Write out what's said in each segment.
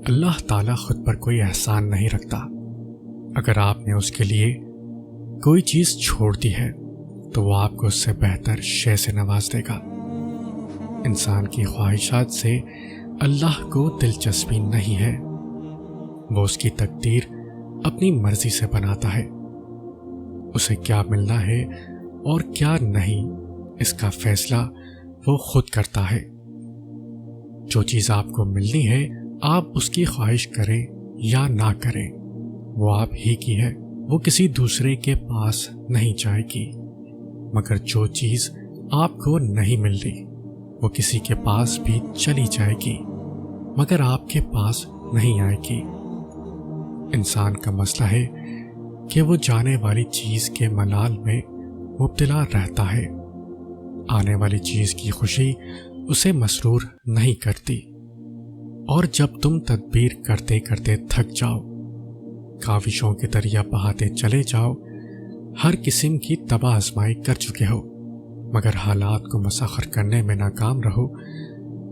اللہ تعالیٰ خود پر کوئی احسان نہیں رکھتا۔ اگر آپ نے اس کے لیے کوئی چیز چھوڑ دی ہے تو وہ آپ کو اس سے بہتر شے سے نواز دے گا۔ انسان کی خواہشات سے اللہ کو دلچسپی نہیں ہے، وہ اس کی تقدیر اپنی مرضی سے بناتا ہے۔ اسے کیا ملنا ہے اور کیا نہیں، اس کا فیصلہ وہ خود کرتا ہے۔ جو چیز آپ کو ملنی ہے آپ اس کی خواہش کریں یا نہ کریں، وہ آپ ہی کی ہے، وہ کسی دوسرے کے پاس نہیں جائے گی۔ مگر جو چیز آپ کو نہیں ملتی وہ کسی کے پاس بھی چلی جائے گی مگر آپ کے پاس نہیں آئے گی۔ انسان کا مسئلہ ہے کہ وہ جانے والی چیز کے ملال میں مبتلا رہتا ہے، آنے والی چیز کی خوشی اسے مسرور نہیں کرتی، اور جب تم تدبیر کرتے کرتے تھک جاؤ، کاوشوں کے دریا بہاتے چلے جاؤ، ہر قسم کی تباہ آزمائی کر چکے ہو مگر حالات کو مسخر کرنے میں ناکام رہو،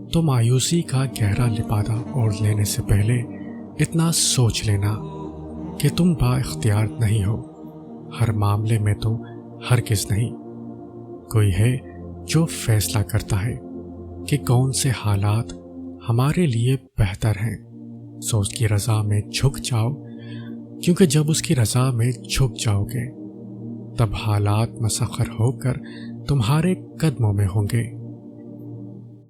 تو مایوسی کا گہرا لبادہ اوڑھ لینے سے پہلے اتنا سوچ لینا کہ تم با اختیار نہیں ہو، ہر معاملے میں تو ہرگز نہیں۔ کوئی ہے جو فیصلہ کرتا ہے کہ کون سے حالات ہمارے لیے بہتر ہیں، سو اس کی رضا میں جھک جاؤ، کیونکہ جب اس کی رضا میں جھک جاؤ گے تب حالات مسخر ہو کر تمہارے قدموں میں ہوں گے۔